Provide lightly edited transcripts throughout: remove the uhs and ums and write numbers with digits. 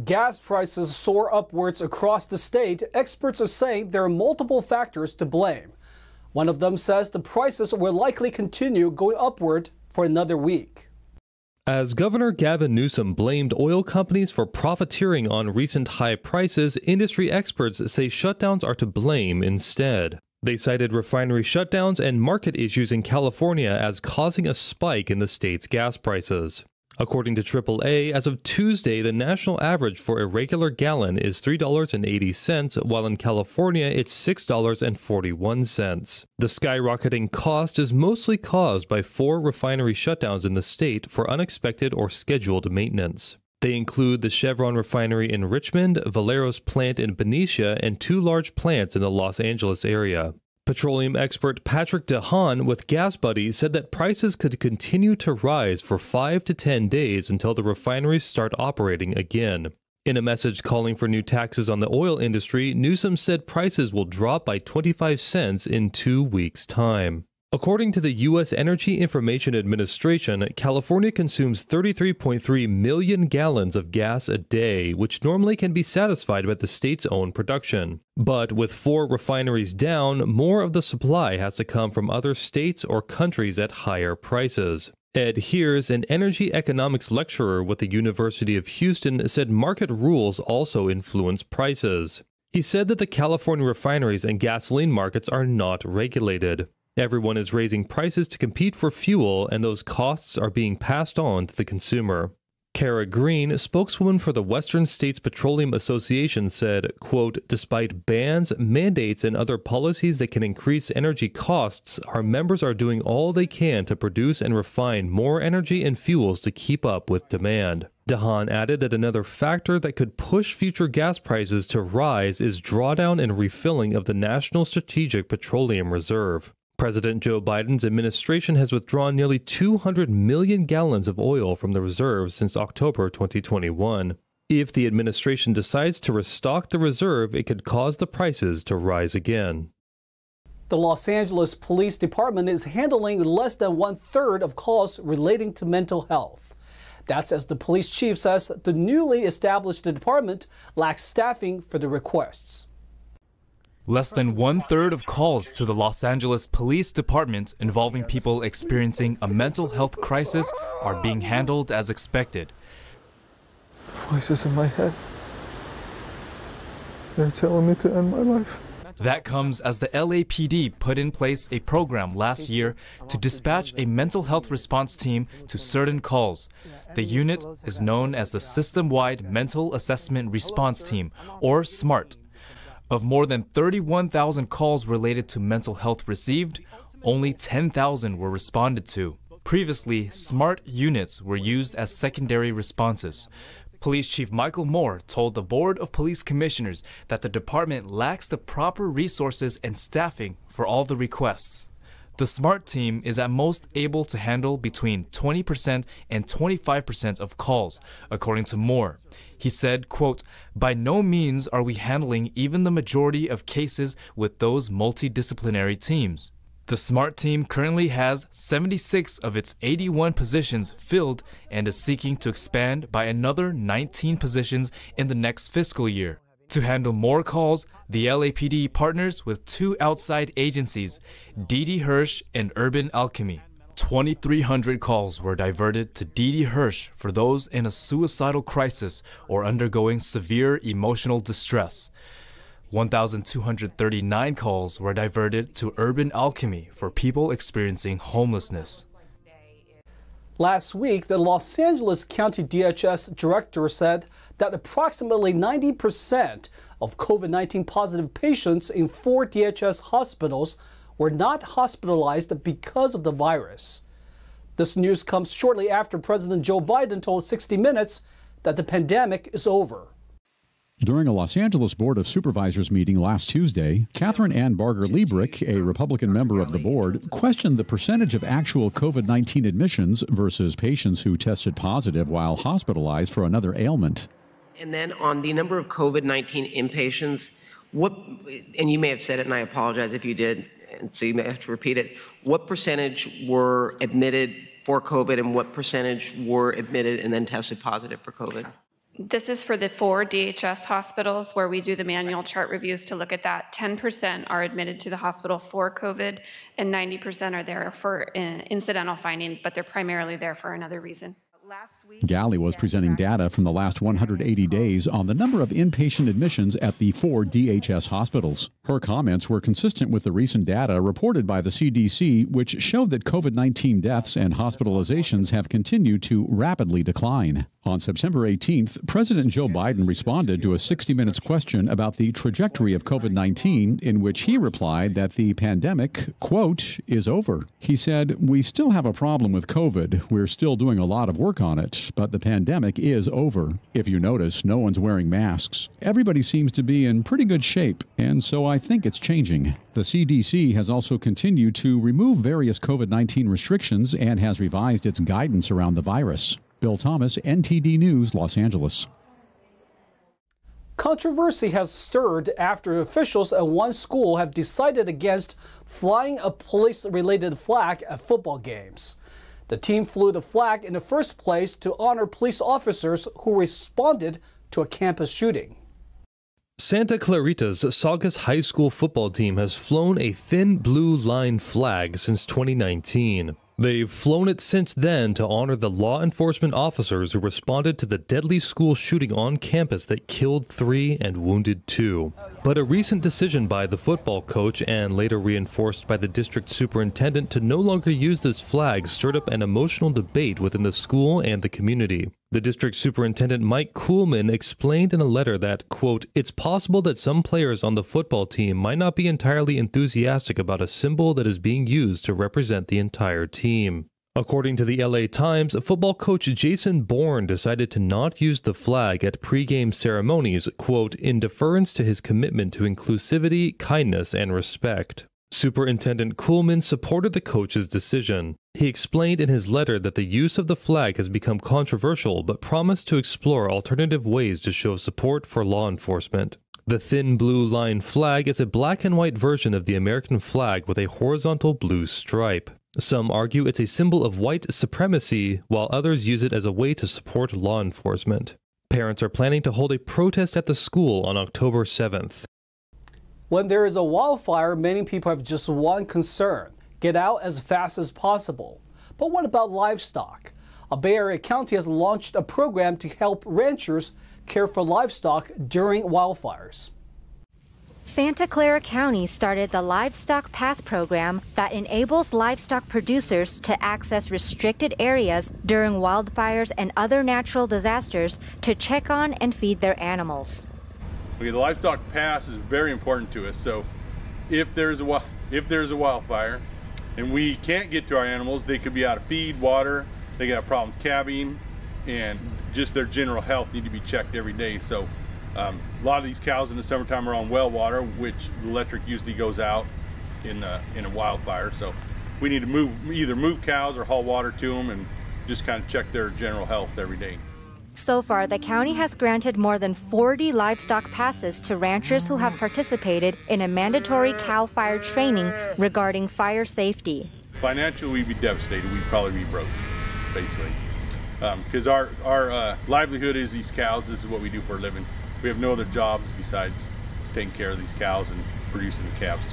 Gas prices soar upwards across the state. Experts are saying there are multiple factors to blame. One of them says the prices will likely continue going upward for another week. As Governor Gavin Newsom blamed oil companies for profiteering on recent high prices, industry experts say shutdowns are to blame instead. They cited refinery shutdowns and market issues in California as causing a spike in the state's gas prices. According to AAA, as of Tuesday, the national average for a regular gallon is $3.80, while in California it's $6.41. The skyrocketing cost is mostly caused by 4 refinery shutdowns in the state for unexpected or scheduled maintenance. They include the Chevron refinery in Richmond, Valero's plant in Benicia, and 2 large plants in the Los Angeles area. Petroleum expert Patrick DeHaan with Gas Buddy said that prices could continue to rise for 5 to 10 days until the refineries start operating again. In a message calling for new taxes on the oil industry, Newsom said prices will drop by 25 cents in 2 weeks' time. According to the U.S. Energy Information Administration, California consumes 33.3 million gallons of gas a day, which normally can be satisfied by the state's own production. But with 4 refineries down, more of the supply has to come from other states or countries at higher prices. Ed Heers, an energy economics lecturer with the University of Houston, said market rules also influence prices. He said that the California refineries and gasoline markets are not regulated. Everyone is raising prices to compete for fuel, and those costs are being passed on to the consumer. Kara Green, spokeswoman for the Western States Petroleum Association, said, quote, "Despite bans, mandates, and other policies that can increase energy costs, our members are doing all they can to produce and refine more energy and fuels to keep up with demand." DeHaan added that another factor that could push future gas prices to rise is drawdown and refilling of the National Strategic Petroleum Reserve. President Joe Biden's administration has withdrawn nearly 200 million gallons of oil from the reserve since October 2021. If the administration decides to restock the reserve, it could cause the prices to rise again. The Los Angeles Police Department is handling less than 1/3 of calls relating to mental health. That's as the police chief says the newly established department lacks staffing for the requests. Less than 1/3 of calls to the Los Angeles Police Department involving people experiencing a mental health crisis are being handled as expected. The voices in my head, they're telling me to end my life. That comes as the LAPD put in place a program last year to dispatch a mental health response team to certain calls. The unit is known as the System-Wide Mental Assessment Response Team, or SMART. Of more than 31,000 calls related to mental health received, only 10,000 were responded to. Previously, SMART units were used as secondary responses. Police Chief Michael Moore told the Board of Police Commissioners that the department lacks the proper resources and staffing for all the requests. The SMART team is at most able to handle between 20% and 25% of calls, according to Moore. He said, quote, "By no means are we handling even the majority of cases with those multidisciplinary teams." The SMART team currently has 76 of its 81 positions filled and is seeking to expand by another 19 positions in the next fiscal year. To handle more calls, the LAPD partners with 2 outside agencies, D.D. Hirsch and Urban Alchemy. 2,300 calls were diverted to D.D. Hirsch for those in a suicidal crisis or undergoing severe emotional distress. 1,239 calls were diverted to Urban Alchemy for people experiencing homelessness. Last week, the Los Angeles County DHS director said that approximately 90% of COVID-19 positive patients in 4 DHS hospitals were not hospitalized because of the virus. This news comes shortly after President Joe Biden told 60 Minutes that the pandemic is over. During a Los Angeles Board of Supervisors meeting last Tuesday, Catherine Ann Barger-Liebrich, a Republican member of the board, questioned the percentage of actual COVID-19 admissions versus patients who tested positive while hospitalized for another ailment. And then on the number of COVID-19 inpatients, and you may have said it and I apologize if you did, and so you may have to repeat it, what percentage were admitted for COVID and what percentage were admitted and then tested positive for COVID? This is for the 4 DHS hospitals where we do the manual chart reviews to look at that. 10% are admitted to the hospital for COVID and 90% are there for incidental finding, but they're primarily there for another reason. Galley was presenting data from the last 180 days on the number of inpatient admissions at the 4 DHS hospitals. Her comments were consistent with the recent data reported by the CDC, which showed that COVID-19 deaths and hospitalizations have continued to rapidly decline. On September 18th, President Joe Biden responded to a 60 Minutes question about the trajectory of COVID-19, in which he replied that the pandemic, quote, is over. He said, "We still have a problem with COVID. We're still doing a lot of work on it, but the pandemic is over. If you notice, no one's wearing masks. Everybody seems to be in pretty good shape, and so I think it's changing." The CDC has also continued to remove various COVID-19 restrictions and has revised its guidance around the virus. Bill Thomas, NTD News, Los Angeles. Controversy has stirred after officials at one school have decided against flying a police-related flag at football games. The team flew the flag in the first place to honor police officers who responded to a campus shooting. Santa Clarita's Saugus High School football team has flown a thin blue line flag since 2019. They've flown it since then to honor the law enforcement officers who responded to the deadly school shooting on campus that killed 3 and wounded 2. But a recent decision by the football coach, and later reinforced by the district superintendent, to no longer use this flag stirred up an emotional debate within the school and the community. The district superintendent, Mike Kuhlman, explained in a letter that, quote, "It's possible that some players on the football team might not be entirely enthusiastic about a symbol that is being used to represent the entire team." According to the LA Times, football coach Jason Bourne decided to not use the flag at pregame ceremonies, quote, "in deference to his commitment to inclusivity, kindness, and respect." Superintendent Kuhlman supported the coach's decision. He explained in his letter that the use of the flag has become controversial, but promised to explore alternative ways to show support for law enforcement. The thin blue line flag is a black and white version of the American flag with a horizontal blue stripe. Some argue it's a symbol of white supremacy, while others use it as a way to support law enforcement. Parents are planning to hold a protest at the school on October 7th. When there is a wildfire, many people have just one concern: get out as fast as possible. But what about livestock? A Bay Area county has launched a program to help ranchers care for livestock during wildfires. Santa Clara County started the Livestock Pass program that enables livestock producers to access restricted areas during wildfires and other natural disasters to check on and feed their animals. Okay, the Livestock Pass is very important to us. So if there's a wildfire and we can't get to our animals, they could be out of feed, water, they could have problems cabbing, and just their general health need to be checked every day. So a lot of these cows in the summertime are on well water, which the electric usually goes out in a wildfire. So we need to either move cows or haul water to them and just kind of check their general health every day. So far, the county has granted more than 40 livestock passes to ranchers who have participated in a mandatory CAL FIRE training regarding fire safety. Financially, we'd be devastated. We'd probably be broke, basically. Because our livelihood is these cows. This is what we do for a living. We have no other jobs besides taking care of these cows and producing the calves.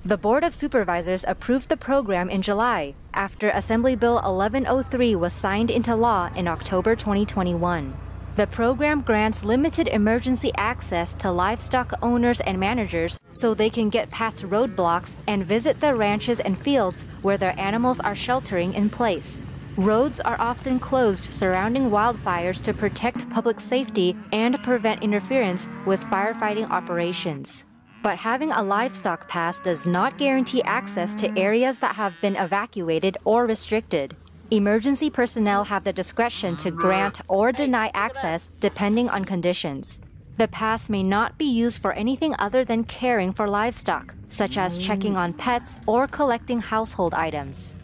The Board of Supervisors approved the program in July after Assembly Bill 1103 was signed into law in October 2021. The program grants limited emergency access to livestock owners and managers so they can get past roadblocks and visit the ranches and fields where their animals are sheltering in place. Roads are often closed surrounding wildfires to protect public safety and prevent interference with firefighting operations. But having a livestock pass does not guarantee access to areas that have been evacuated or restricted. Emergency personnel have the discretion to grant or deny access depending on conditions. The pass may not be used for anything other than caring for livestock, such as checking on pets or collecting household items.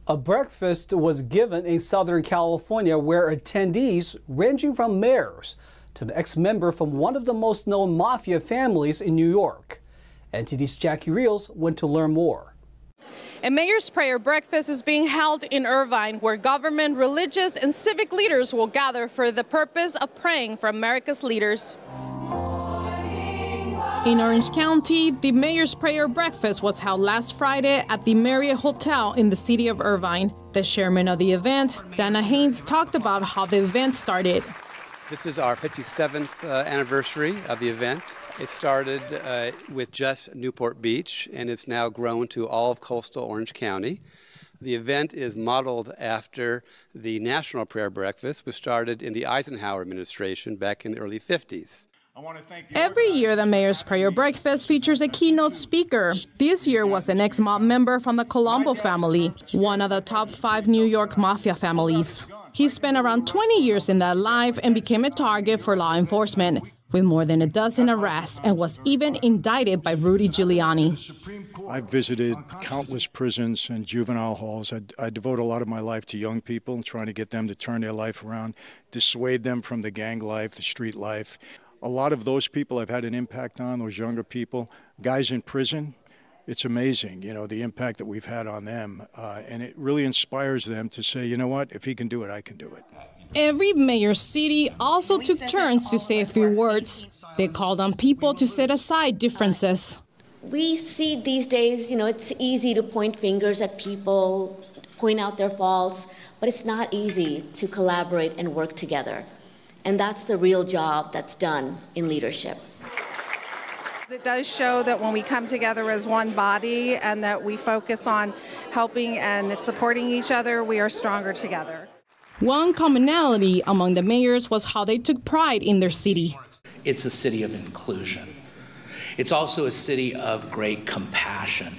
A breakfast was given in Southern California where attendees, ranging from mayors to an ex-member from one of the most known mafia families in New York. NTD's Jackie Reels went to learn more. A mayor's prayer breakfast is being held in Irvine, where government, religious, and civic leaders will gather for the purpose of praying for America's leaders. In Orange County, the mayor's prayer breakfast was held last Friday at the Marriott Hotel in the city of Irvine. The chairman of the event, Dana Haynes, talked about how the event started. This is our 57th anniversary of the event. It started with just Newport Beach, and it's now grown to all of coastal Orange County. The event is modeled after the National Prayer Breakfast, which started in the Eisenhower administration back in the early 50s. Every year, the Mayor's Prayer Breakfast features a keynote speaker. This year was an ex-mob member from the Colombo family, one of the top 5 New York mafia families. He spent around 20 years in that life and became a target for law enforcement, with more than a dozen arrests, and was even indicted by Rudy Giuliani. I've visited countless prisons and juvenile halls. I devote a lot of my life to young people and trying to get them to turn their life around, dissuade them from the gang life, the street life. A lot of those people I've had an impact on, those younger people, guys in prison. It's amazing, you know, the impact that we've had on them. And it really inspires them to say, you know what, if he can do it, I can do it. Every mayor's city also took turns to say a few words. They called on people to set aside differences. We see these days, you know, it's easy to point fingers at people, point out their faults, but it's not easy to collaborate and work together. And that's the real job that's done in leadership. It does show that when we come together as one body and that we focus on helping and supporting each other, we are stronger together. One commonality among the mayors was how they took pride in their city. It's a city of inclusion. It's also a city of great compassion,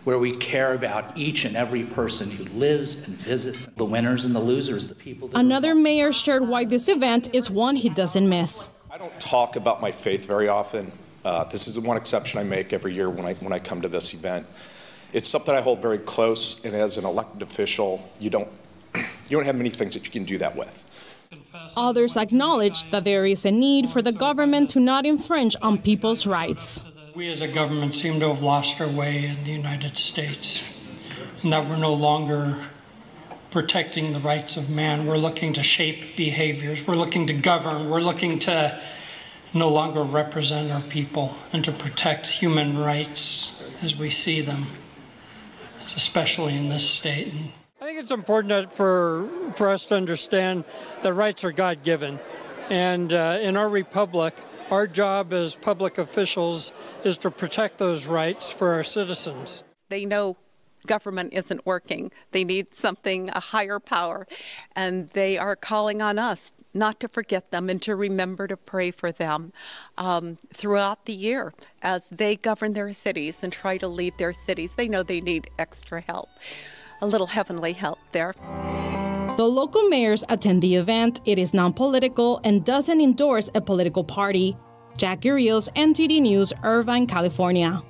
where we care about each and every person who lives and visits, the winners and the losers, the people that... Another mayor shared why this event is one he doesn't miss. I don't talk about my faith very often. This is the one exception I make every year when I come to this event. It's something I hold very close, and as an elected official, you don't have many things that you can do that with. Others acknowledge that there is a need for the government to not infringe on people's rights. We as a government seem to have lost our way in the United States, and that we're no longer protecting the rights of man. We're looking to shape behaviors. We're looking to govern. We're looking to no longer represent our people and to protect human rights as we see them, especially in this state. I think it's important for us to understand that rights are God-given. And in our republic, our job as public officials is to protect those rights for our citizens. They know government isn't working. They need something, a higher power. And they are calling on us not to forget them and to remember to pray for them throughout the year as they govern their cities and try to lead their cities. They know they need extra help, a little heavenly help there. The local mayors attend the event. It is non-political and doesn't endorse a political party. Jackie Rios, NTD News, Irvine, California.